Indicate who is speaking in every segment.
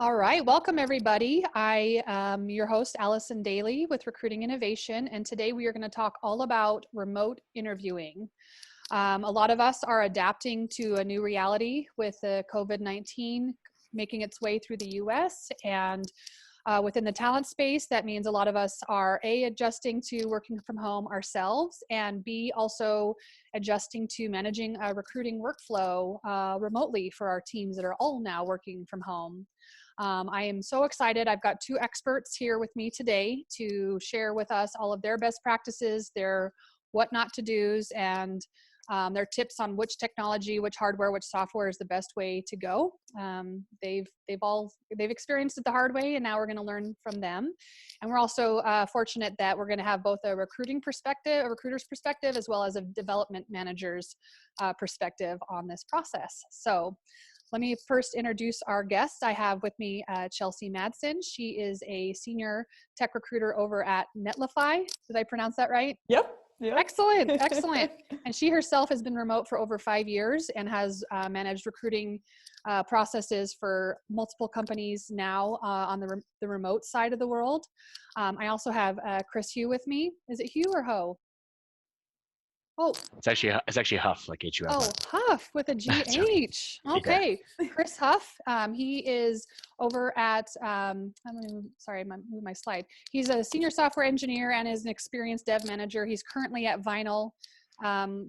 Speaker 1: All right, welcome everybody. I am your host, Alison Daley with Recruiting Innovation, and today we are going to talk all about remote interviewing. A lot of us are adapting to a new reality with the COVID-19 making its way through the US, and within the talent space, that means a lot of us are A, adjusting to working from home ourselves, and B, also adjusting to managing a recruiting workflow remotely for our teams that are all now working from home. I am so excited. I've got two experts here with me today to share with us all of their best practices, their what not to do's, and their tips on which technology, which hardware, which software is the best way to go. They've experienced it the hard way, and now we're going to learn from them. And we're also fortunate that we're going to have both a recruiting perspective, a recruiter's perspective, as well as a development manager's perspective on this process. So let me first introduce our guest. I have with me Chelsey Madsen. She is a senior tech recruiter over at Netlify. Did I pronounce that right?
Speaker 2: Yep.
Speaker 1: Excellent, excellent. And she herself has been remote for over 5 years and has managed recruiting processes for multiple companies now on the remote side of the world. I also have Chris Hough with me. Is it Hough or Ho? Oh,
Speaker 3: It's actually Hough, like H-U-F.
Speaker 1: Oh, Hough with a G-H. Okay. Yeah. Chris Hough, he is over at, sorry, move my slide. He's a senior software engineer and is an experienced dev manager. He's currently at Vinyl,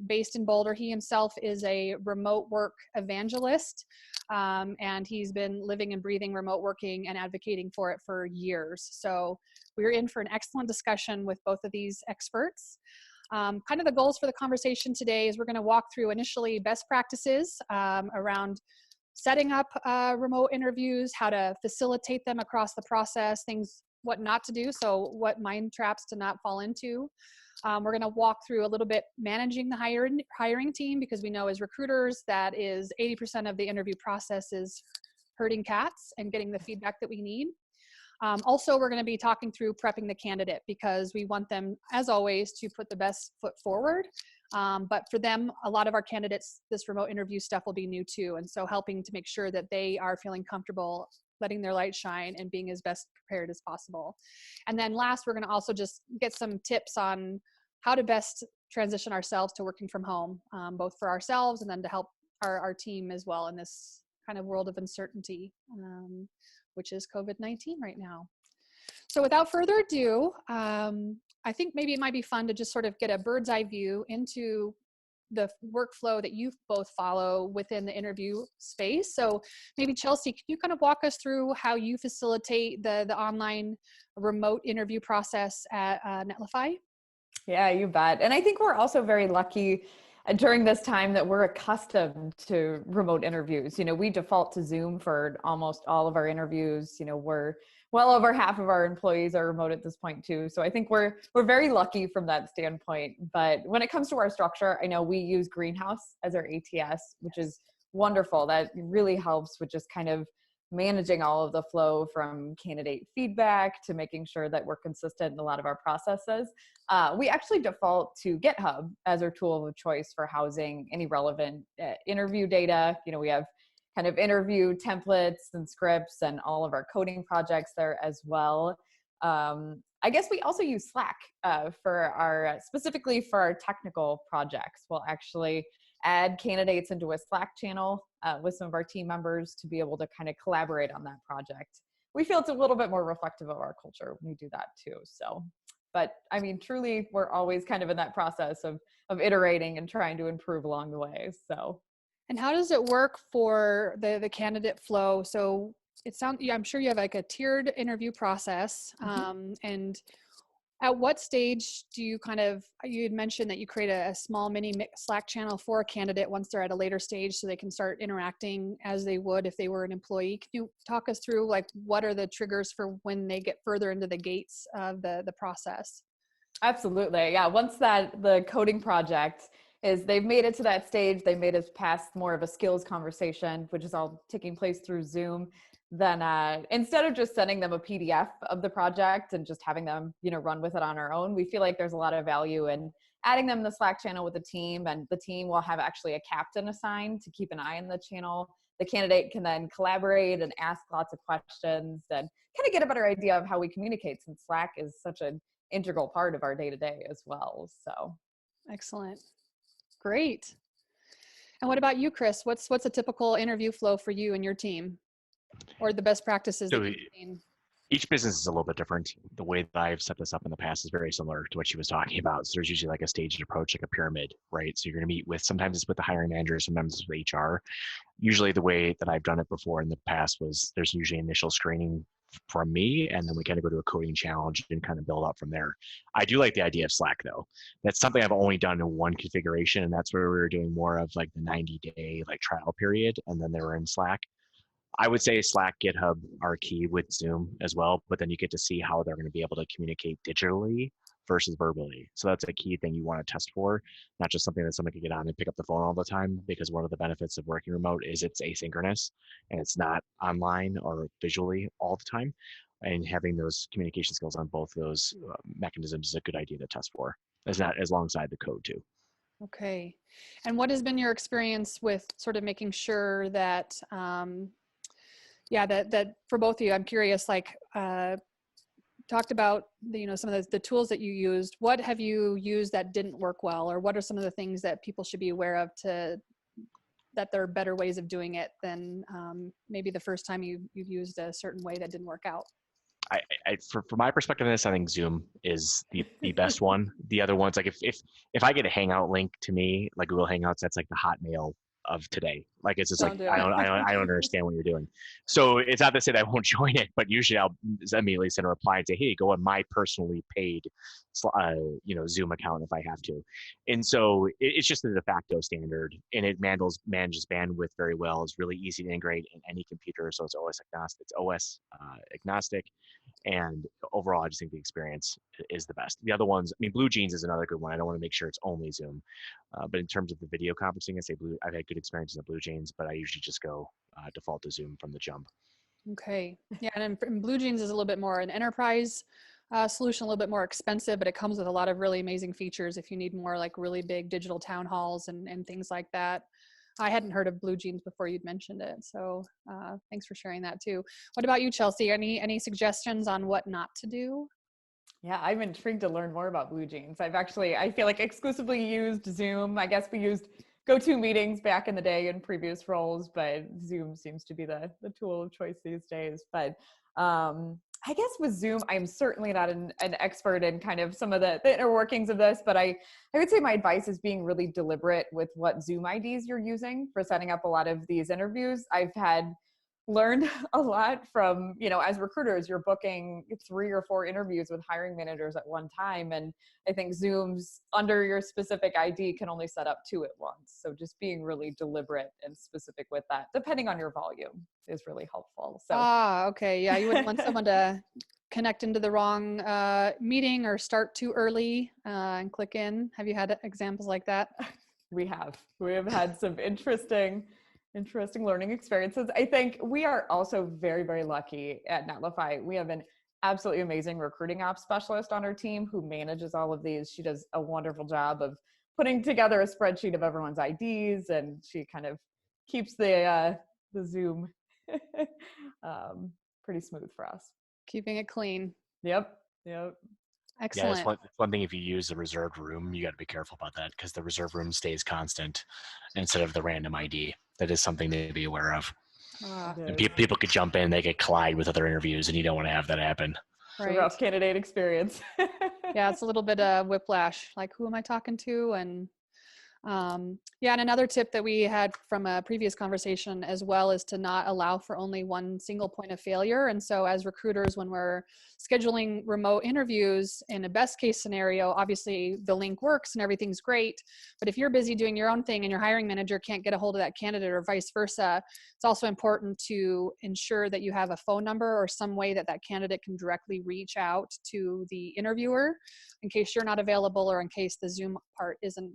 Speaker 1: based in Boulder. He himself is a remote work evangelist, and he's been living and breathing remote working and advocating for it for years. So we're in for an excellent discussion with both of these experts. Kind of the goals for the conversation today is we're going to walk through initially best practices around setting up remote interviews, how to facilitate them across the process, things, what not to do, so what mind traps to not fall into. We're going to walk through a little bit managing the hiring team, because we know as recruiters that is 80% of the interview process is herding cats and getting the feedback that we need. Also, we're going to be talking through prepping the candidate, because we want them, as always, to put the best foot forward. But for them, a lot of our candidates, this remote interview stuff will be new too. And so helping to make sure that they are feeling comfortable, letting their light shine, and being as best prepared as possible. And then last, we're going to also just get some tips on how to best transition ourselves to working from home, both for ourselves and then to help our team as well in this kind of world of uncertainty, which is COVID-19 right now. So without further ado, I think maybe it might be fun to just sort of get a bird's eye view into the workflow that you both follow within the interview space. So maybe Chelsey, can you kind of walk us through how you facilitate the online remote interview process at Netlify?
Speaker 2: Yeah, you bet. And I think we're also very lucky during this time that we're accustomed to remote interviews. We default to Zoom for almost all of our interviews. We're well over half of our employees are remote at this point too. So I think we're very lucky from that standpoint. But when it comes to our structure, I know we use Greenhouse as our ATS, which is wonderful. That really helps with just kind of managing all of the flow from candidate feedback to making sure that we're consistent in a lot of our processes. We actually default to GitHub as our tool of choice for housing any relevant interview data. We have kind of interview templates and scripts and all of our coding projects there as well. I guess we also use Slack specifically for our technical projects. We'll actually add candidates into a Slack channel with some of our team members to be able to kind of collaborate on that project. We feel it's a little bit more reflective of our culture when we do that too. So, but I mean, truly, we're always kind of in that process of iterating and trying to improve along the way. So,
Speaker 1: and how does it work for the candidate flow? So I'm sure you have like a tiered interview process, and at what stage do you you had mentioned that you create a small mini Slack channel for a candidate once they're at a later stage so they can start interacting as they would if they were an employee. Can you talk us through like what are the triggers for when they get further into the gates of the process?
Speaker 2: Absolutely. Yeah. Once the coding project is they've made it to that stage, they made it past more of a skills conversation, which is all taking place through Zoom. Then instead of just sending them a PDF of the project and just having them, run with it on our own, we feel like there's a lot of value in adding them in the Slack channel with the team, and the team will have actually a captain assigned to keep an eye on the channel the candidate can then collaborate and ask lots of questions and kind of get a better idea of how we communicate, since Slack is such an integral part of our day-to-day as well. So
Speaker 1: excellent. Great. And what about you, Chris? What's a typical interview flow for you and your team, or the best practices
Speaker 3: So
Speaker 1: that you've seen?
Speaker 3: each business is a little bit different. The way that I've set this up in the past is very similar to what she was talking about. So there's usually like a staged approach, like a pyramid, right? So you're going to meet with, sometimes it's with the hiring manager, sometimes it's with HR. Usually the way that I've done it before in the past was there's usually initial screening from me, and then we kind of go to a coding challenge and kind of build up from there. I do like the idea of Slack though. That's something I've only done in one configuration, and that's where we were doing more of like the 90-day like trial period, and then they were in Slack. I would say Slack, GitHub are key with Zoom as well, but then you get to see how they're going to be able to communicate digitally versus verbally. So that's a key thing you want to test for, not just something that someone can get on and pick up the phone all the time, because one of the benefits of working remote is it's asynchronous and it's not online or visually all the time. And having those communication skills on both those mechanisms is a good idea to test for, as not as alongside the code too.
Speaker 1: Okay. And what has been your experience with sort of making sure that, that for both of you, I'm curious, like, talked about some of the tools that you used. What have you used that didn't work well, or what are some of the things that people should be aware of that there are better ways of doing it than maybe the first time you've used a certain way that didn't work out?
Speaker 3: From my perspective on this, I think Zoom is the best one. The other ones, like if I get a Hangout link to me, like Google Hangouts, that's like the Hotmail of today. Like it's just
Speaker 1: Don't
Speaker 3: like
Speaker 1: do
Speaker 3: I don't understand what you're doing. So it's not to say that I won't join it, but usually I'll immediately send a reply and say, hey, go on my personally paid Zoom account if I have to. And so it's just the de facto standard, and it manages bandwidth very well. It's really easy to integrate in any computer, so it's OS agnostic. Agnostic. And overall, I just think the experience is the best. The other ones, I mean, Blue Jeans is another good one. I don't want to make sure it's only Zoom, but in terms of the video conferencing, I say I've had good experiences in Blue Jeans, but I usually just go default to Zoom from the jump.
Speaker 1: Okay. Yeah, and Blue Jeans is a little bit more an enterprise solution, a little bit more expensive, but it comes with a lot of really amazing features if you need more like really big digital town halls and things like that. I hadn't heard of Blue Jeans before you'd mentioned it, so thanks for sharing that too. What about you, Chelsey? Any suggestions on what not to do?
Speaker 2: yeah, I'm intrigued to learn more about Blue Jeans. I feel like exclusively used Zoom. I guess we used GoToMeetings back in the day in previous roles, but Zoom seems to be the tool of choice these days. But I guess with Zoom, I'm certainly not an expert in kind of some of the inner workings of this, but I would say my advice is being really deliberate with what Zoom IDs you're using for setting up a lot of these interviews. I've learned a lot from, as recruiters, you're booking 3 or 4 interviews with hiring managers at one time. And I think Zoom's under your specific ID can only set up 2 at once. So just being really deliberate and specific with that, depending on your volume, is really helpful. So
Speaker 1: okay. Yeah, you wouldn't want someone to connect into the wrong meeting or start too early and click in. Have you had examples like that?
Speaker 2: We have had some interesting learning experiences. I think we are also very, very lucky at Netlify. We have an absolutely amazing recruiting ops specialist on our team who manages all of these. She does a wonderful job of putting together a spreadsheet of everyone's IDs, and she kind of keeps the Zoom pretty smooth for us.
Speaker 1: Keeping it clean.
Speaker 2: Yep.
Speaker 1: Excellent.
Speaker 3: Yeah, it's one thing. If you use the reserved room, you got to be careful about that, because the reserved room stays constant instead of the random ID. That is something to be aware of. And people could jump in, they could collide with other interviews, and you don't want to have that happen.
Speaker 2: Right. A rough candidate experience.
Speaker 1: Yeah, it's a little bit of whiplash. Like, who am I talking to? And and another tip that we had from a previous conversation as well is to not allow for only one single point of failure. And so as recruiters, when we're scheduling remote interviews, in a best case scenario, obviously the link works and everything's great. But if you're busy doing your own thing and your hiring manager can't get a hold of that candidate or vice versa, it's also important to ensure that you have a phone number or some way that that candidate can directly reach out to the interviewer in case you're not available or in case the Zoom part isn't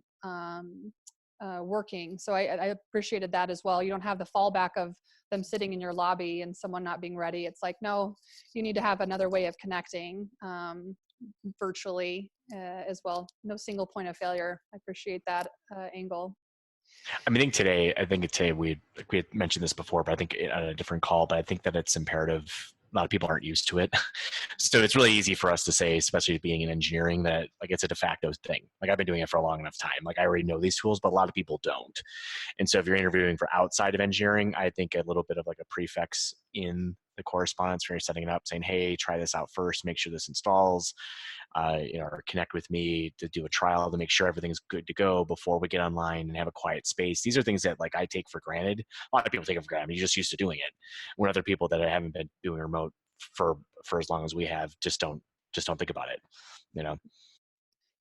Speaker 1: working. So I appreciated that as well. You don't have the fallback of them sitting in your lobby and someone not being ready. It's like, no, you need to have another way of connecting virtually as well. No single point of failure. I appreciate that angle.
Speaker 3: I think today we had mentioned this before, but I think on a different call, but I think that it's imperative. A lot of people aren't used to it. So it's really easy for us to say, especially being in engineering, that like it's a de facto thing. Like I've been doing it for a long enough time. Like I already know these tools, but a lot of people don't. And so if you're interviewing for outside of engineering, I think a little bit of like a prefix in the correspondence when you're setting it up saying, hey, try this out first, make sure this installs, or connect with me to do a trial to make sure everything's good to go before we get online and have a quiet space. These are things that like I take for granted. A lot of people take it for granted. You're just used to doing it. When other people that haven't been doing remote for as long as we have just don't think about it, you know?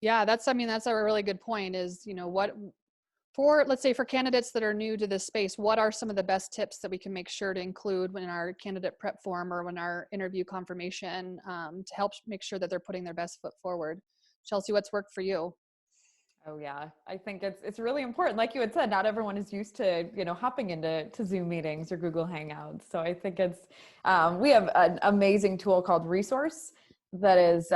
Speaker 1: Yeah, that's a really good point is, what for, let's say for candidates that are new to this space, what are some of the best tips that we can make sure to include when our candidate prep form or when our interview confirmation to help make sure that they're putting their best foot forward? Chelsey, what's worked for you?
Speaker 2: Oh yeah, I think it's really important. Like you had said, not everyone is used to hopping into Zoom meetings or Google Hangouts. So I think it's we have an amazing tool called Resource that is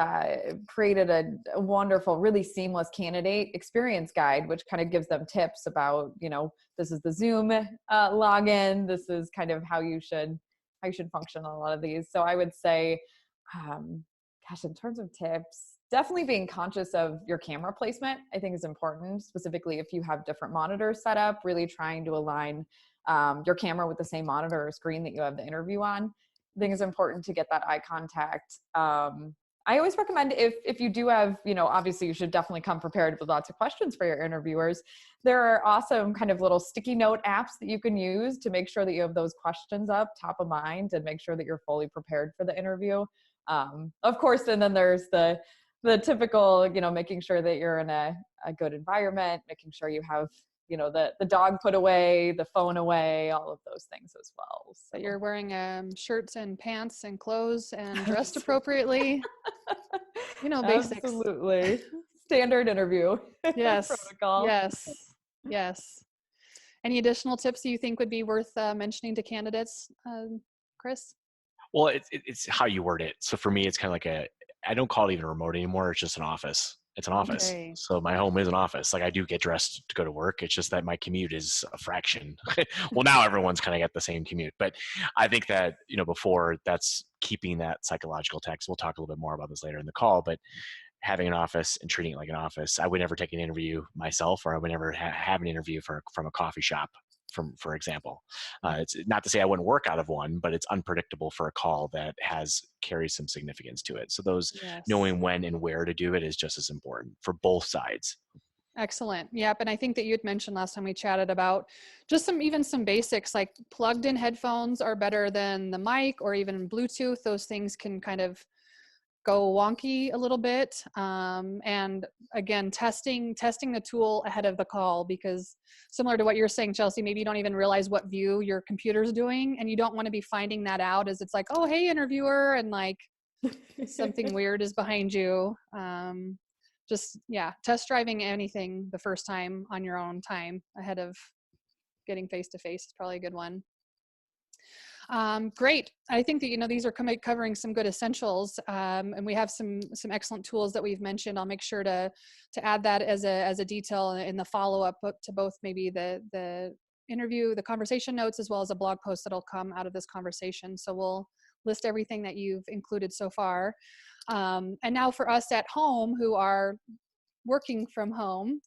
Speaker 2: created a wonderful, really seamless candidate experience guide, which kind of gives them tips about this is the Zoom login. This is kind of how you should function on a lot of these. So I would say, gosh, in terms of tips, definitely being conscious of your camera placement, I think is important, specifically if you have different monitors set up, really trying to align your camera with the same monitor or screen that you have the interview on. I think it's important to get that eye contact. I always recommend if you do have, obviously you should definitely come prepared with lots of questions for your interviewers. There are awesome kind of little sticky note apps that you can use to make sure that you have those questions up top of mind and make sure that you're fully prepared for the interview. Of course, and then there's the typical, making sure that you're in a good environment, making sure you have, the dog put away, the phone away, all of those things as well. So
Speaker 1: you're wearing shirts and pants and clothes and dressed appropriately. Basics.
Speaker 2: Absolutely. Standard interview.
Speaker 1: Yes.
Speaker 2: Protocol.
Speaker 1: Yes. Any additional tips you think would be worth mentioning to candidates, Chris?
Speaker 3: Well, it's how you word it. So for me, it's kind of like I don't call it even a remote anymore. It's just an office. It's an office.
Speaker 1: Okay.
Speaker 3: So my home is an office. Like I do get dressed to go to work. It's just that my commute is a fraction. Well, now everyone's kind of got the same commute, but I think that, before that's keeping that psychological text. We'll talk a little bit more about this later in the call, but having an office and treating it like an office. I would never take an interview myself, or I would never have an interview from a coffee shop. For example, it's not to say I wouldn't work out of one, but it's unpredictable for a call that carries some significance to it. So knowing when and where to do it is just as important for both sides.
Speaker 1: Excellent. Yep. And I think that you had mentioned last time we chatted about just some basics, like plugged in headphones are better than the mic or even Bluetooth. Those things can kind of go wonky a little bit. And again, testing the tool ahead of the call, because similar to what you're saying, Chelsey, maybe you don't even realize what view your computer's doing, and you don't want to be finding that out as it's like, oh, hey, interviewer, and like something weird is behind you. Test driving anything the first time on your own time ahead of getting face-to-face is probably a good one. Great. I think that, these are covering some good essentials, and we have some excellent tools that we've mentioned. I'll make sure to add that as a detail in the follow-up to both maybe the interview, the conversation notes, as well as a blog post that'll come out of this conversation. So we'll list everything that you've included so far. And now for us at home who are working from home,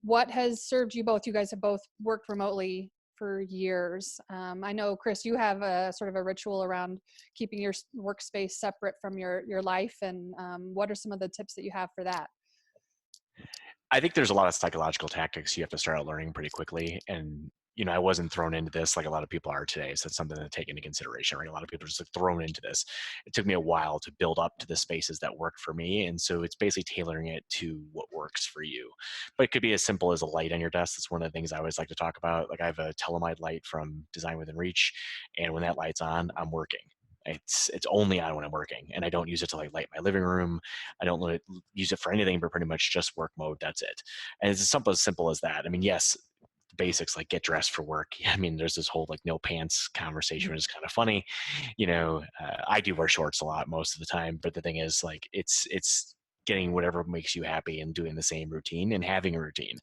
Speaker 1: what has served you both? You guys have both worked remotely for years. I know, Chris, you have a sort of a ritual around keeping your workspace separate from your life. And what are some of the tips that you have for that?
Speaker 3: I think there's a lot of psychological tactics you have to start out learning pretty quickly. And, I wasn't thrown into this like a lot of people are today. So it's something to take into consideration, right? A lot of people are just like thrown into this. It took me a while to build up to the spaces that work for me. And so it's basically tailoring it to what works for you. But it could be as simple as a light on your desk. That's one of the things I always like to talk about. Like I have a Telemide light from Design Within Reach. And when that light's on, I'm working. It's only on when I'm working, and I don't use it to like light my living room. I don't use it for anything but pretty much just work mode. That's it. And it's as simple as that. I mean, yes, the basics like get dressed for work. I mean, there's this whole like no pants conversation, which is kind of funny. I do wear shorts a lot most of the time, but the thing is like it's getting whatever makes you happy and doing the same routine and having a routine.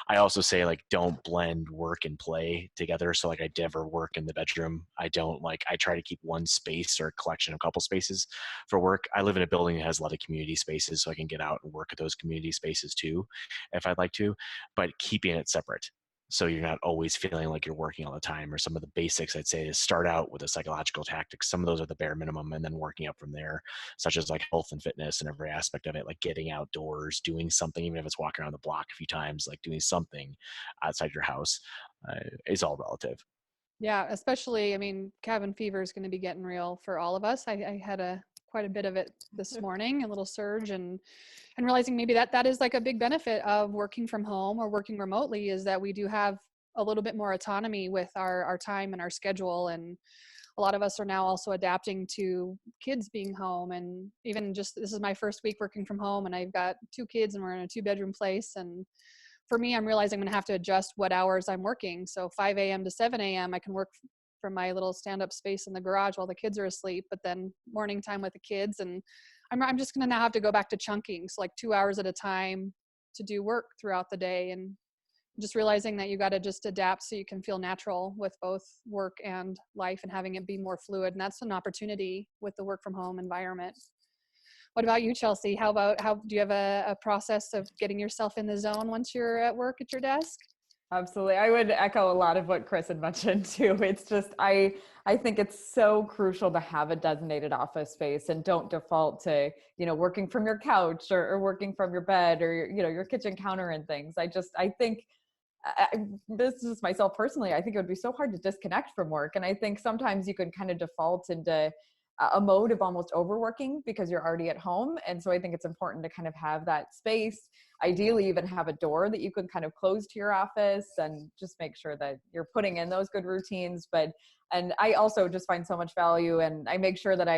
Speaker 3: I also say like don't blend work and play together. So like I never work in the bedroom. I try to keep one space or a collection of couple spaces for work. I live in a building that has a lot of community spaces, so I can get out and work at those community spaces too if I'd like to, but keeping it separate. So you're not always feeling like you're working all the time. Or some of the basics I'd say is start out with the psychological tactics. Some of those are the bare minimum, and then working up from there, such as like health and fitness and every aspect of it, like getting outdoors, doing something, even if it's walking around the block a few times, like doing something outside your house is all relative.
Speaker 1: Yeah, especially, I mean, cabin fever is going to be getting real for all of us. I had quite a bit of it this morning, a little surge, and realizing maybe that is like a big benefit of working from home or working remotely, is that we do have a little bit more autonomy with our time and our schedule. And a lot of us are now also adapting to kids being home. And even just, this is my first week working from home, and I've got 2 kids and we're in a 2-bedroom place. And for me, I'm realizing I'm going to have to adjust what hours I'm working. So 5 a.m. to 7 a.m. I can work from my little stand-up space in the garage while the kids are asleep, but then morning time with the kids. And I'm just going to now have to go back to chunking. So like 2 hours at a time to do work throughout the day. And just realizing that you got to just adapt so you can feel natural with both work and life and having it be more fluid. And that's an opportunity with the work from home environment. What about you, Chelsey? How do you have a process of getting yourself in the zone once you're at work at your desk?
Speaker 2: Absolutely. I would echo a lot of what Chris had mentioned too. It's just, I think it's so crucial to have a designated office space, and don't default to, working from your couch or working from your bed or, your kitchen counter and things. I think this is myself personally, I think it would be so hard to disconnect from work. And I think sometimes you can kind of default into a mode of almost overworking because you're already at home. And so I think it's important to kind of have that space, ideally even have a door that you can kind of close to your office, and just make sure that you're putting in those good routines. And I also just find so much value, and I make sure that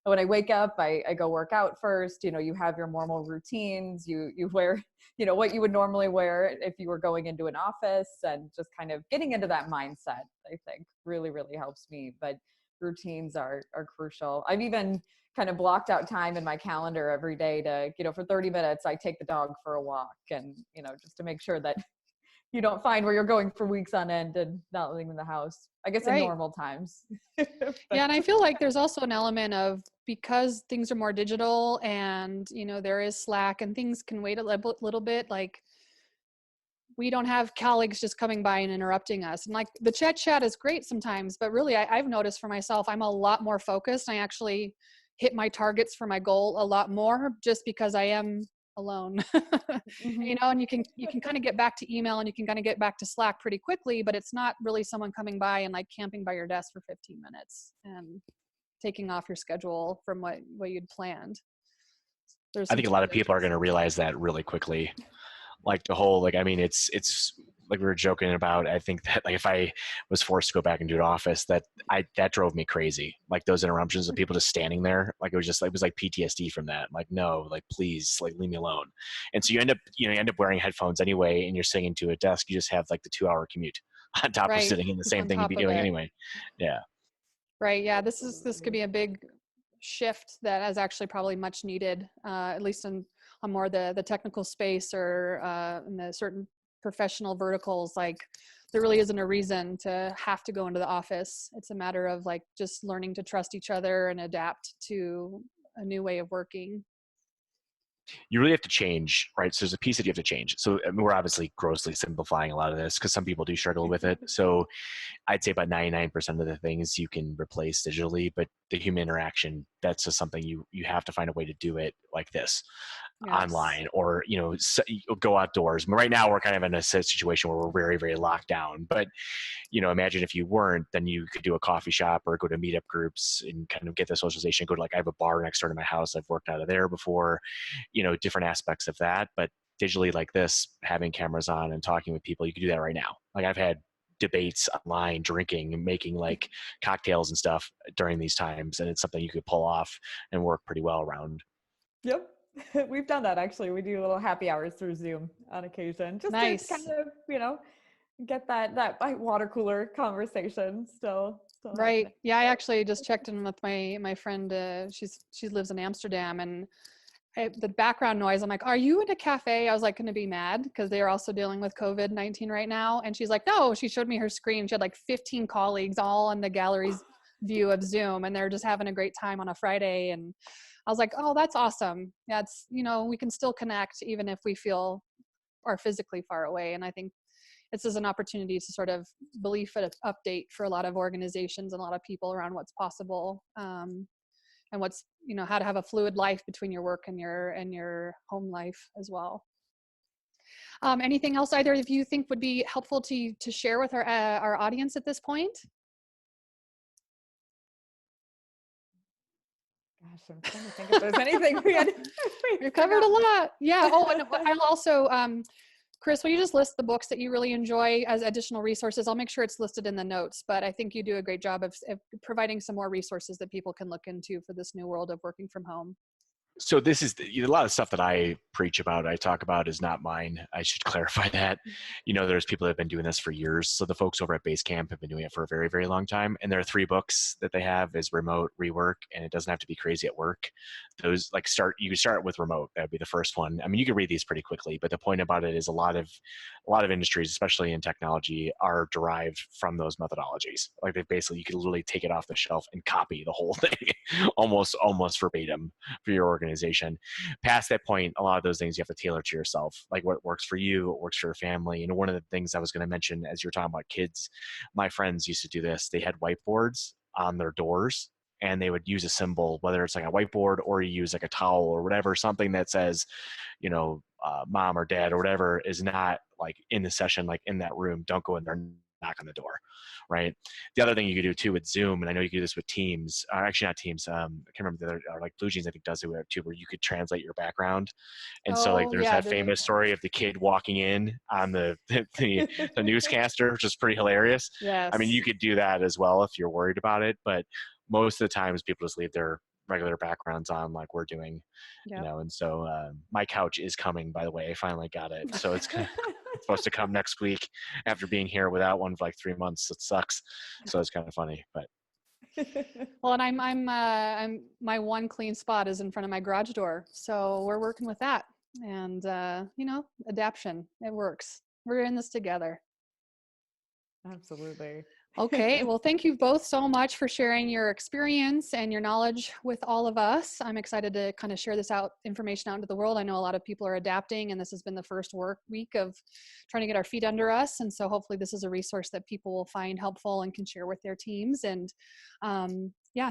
Speaker 2: when I wake up, I go work out first. You have your normal routines, you wear, what you would normally wear if you were going into an office, and just kind of getting into that mindset, I think really, really helps me. But routines are crucial. I've even kind of blocked out time in my calendar every day to, for 30 minutes, I take the dog for a walk, and, just to make sure that you don't find where you're going for weeks on end and not leaving the house, I guess, in normal times.
Speaker 1: Yeah. And I feel like there's also an element of, because things are more digital and, there is Slack and things can wait a little bit, like we don't have colleagues just coming by and interrupting us. And like the chat is great sometimes, but really I've noticed for myself, I'm a lot more focused. I actually hit my targets for my goal a lot more just because I am alone.
Speaker 2: Mm-hmm.
Speaker 1: And you can kind of get back to email and you can kind of get back to Slack pretty quickly, but it's not really someone coming by and like camping by your desk for 15 minutes and taking off your schedule from what you'd planned.
Speaker 3: I think a lot of people are going to realize that really quickly. Like the whole, like, I mean, it's like we were joking about, I think that like if I was forced to go back into an office, that drove me crazy. Like those interruptions of people just standing there, like it was like PTSD from that. Like, no, like, please, like, leave me alone. And so you end up wearing headphones anyway, and you're sitting to a desk. You just have like the 2-hour commute on top of sitting in the same thing you'd be doing anyway. Yeah.
Speaker 1: Right. Yeah. This could be a big shift that is actually probably much needed, at least on more the technical space or in the certain professional verticals. Like there really isn't a reason to have to go into the office. It's a matter of like just learning to trust each other and adapt to a new way of working.
Speaker 3: You really have to change, right? So there's a piece that you have to change. So I mean, we're obviously grossly simplifying a lot of this because some people do struggle with it. So I'd say about 99% of the things you can replace digitally, but the human interaction, that's just something you have to find a way to do it like this. Yes. Online, or go outdoors. Right now we're kind of in a situation where we're very, very locked down, but imagine if you weren't, then you could do a coffee shop or go to meetup groups and kind of get the socialization. Go to, like, I have a bar next door to my house. I've worked out of there before, different aspects of that. But digitally, like this, having cameras on and talking with people, you can do that right now. Like I've had debates online, drinking and making like cocktails and stuff during these times, and it's something you could pull off and work pretty well around.
Speaker 2: Yep. We've done that, actually. We do little happy hours through Zoom on occasion, just
Speaker 1: nice.
Speaker 2: to kind of, get that water cooler conversation still
Speaker 1: right
Speaker 2: happening.
Speaker 1: Yeah, I actually just checked in with my friend. She lives in Amsterdam, and the background noise, I'm like, are you in a cafe? I was like, going to be mad because they are also dealing with COVID-19 right now. And she's like, no, she showed me her screen. She had like 15 colleagues all on the gallery's view of Zoom, and they're just having a great time on a Friday. And I was like, oh, that's awesome. That's, we can still connect even if we are physically far away. And I think this is an opportunity to sort of belief update for a lot of organizations and a lot of people around what's possible. And what's, how to have a fluid life between your work and your home life as well. Anything else either of you think would be helpful to share with our audience at this point?
Speaker 2: Gosh, I'm trying to think if there's anything
Speaker 1: We've covered a lot. Yeah. Oh, and I'll also, Chris, will you just list the books that you really enjoy as additional resources? I'll make sure it's listed in the notes, but I think you do a great job of providing some more resources that people can look into for this new world of working from home.
Speaker 3: So this is a lot of stuff that I preach about, I talk about is not mine. I should clarify that. There's people that have been doing this for years. So the folks over at Basecamp have been doing it for a very, very long time. And there are 3 books that they have is remote, rework, and it doesn't have to be crazy at work. Those you can start with remote. That would be the first one. I mean, you can read these pretty quickly, but the point about it is a lot of industries, especially in technology, are derived from those methodologies. Like you can literally take it off the shelf and copy the whole thing almost verbatim for your organization. Past that point, a lot of those things you have to tailor to yourself, like what works for you, what works for your family. One of the things I was going to mention as you're talking about kids, my friends used to do this. They had whiteboards on their doors, and they would use a symbol, whether it's like a whiteboard or you use like a towel or whatever, something that says, mom or dad or whatever is not like in the session, like in that room, don't go in there, knock on the door, right? The other thing you could do too with Zoom, and I know you can do this with Teams, actually not Teams, I can't remember the other, like Blue Jeans I think does it too, where you could translate your background. And so like there's that famous story of the kid walking in on the newscaster, which is pretty hilarious.
Speaker 1: Yes.
Speaker 3: I mean, you could do that as well if you're worried about it, but most of the times people just leave their regular backgrounds on like we're doing, and so my couch is coming, by the way. I finally got it. So it's supposed to come next week after being here without one for like 3 months. It sucks. So it's kind of funny, but.
Speaker 1: Well, and I'm my one clean spot is in front of my garage door. So we're working with that, and adaption, it works. We're in this together.
Speaker 2: Absolutely.
Speaker 1: Okay, well, thank you both so much for sharing your experience and your knowledge with all of us. I'm excited to kind of share this information out into the world. I know a lot of people are adapting, and this has been the first work week of trying to get our feet under us. And so hopefully this is a resource that people will find helpful and can share with their teams. And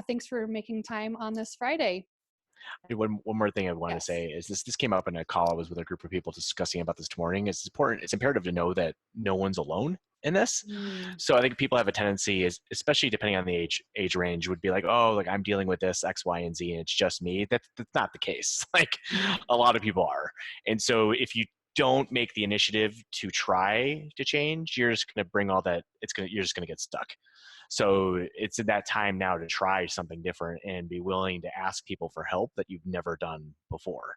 Speaker 1: thanks for making time on this Friday.
Speaker 3: One more thing I want to say is this came up in a call I was with a group of people discussing about this morning. It's imperative to know that no one's alone in this. So I think people have a tendency, especially depending on the age range, would be like, oh, like I'm dealing with this X, Y, and Z, and it's just me. That's not the case. Like a lot of people are. And so if you don't make the initiative to try to change, you're just going to bring all that. You're just going to get stuck. So it's at that time now to try something different and be willing to ask people for help that you've never done before.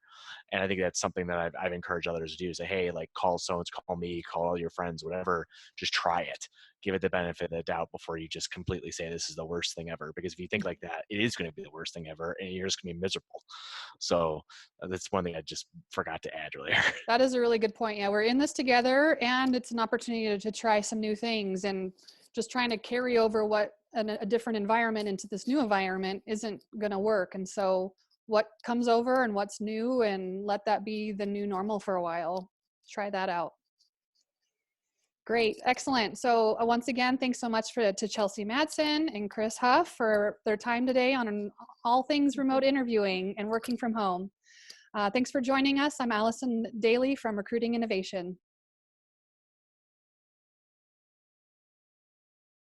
Speaker 3: And I think that's something that I've encouraged others to do. Say, hey, like call someone, call me, call all your friends, whatever. Just try it. Give it the benefit of the doubt before you just completely say this is the worst thing ever. Because if you think like that, it is going to be the worst thing ever, and you're just going to be miserable. So that's one thing I just forgot to add earlier.
Speaker 1: That is a really good point. Yeah, we're in this together, and it's an opportunity to try some new things, and just trying to carry over a different environment into this new environment isn't going to work. And so what comes over and what's new, and let that be the new normal for a while. Try that out. Great. Excellent. So once again, thanks so much to Chelsey Madsen and Chris Hough for their time today on all things remote interviewing and working from home. Thanks for joining us. I'm Alison Daley from Recruiting Innovation.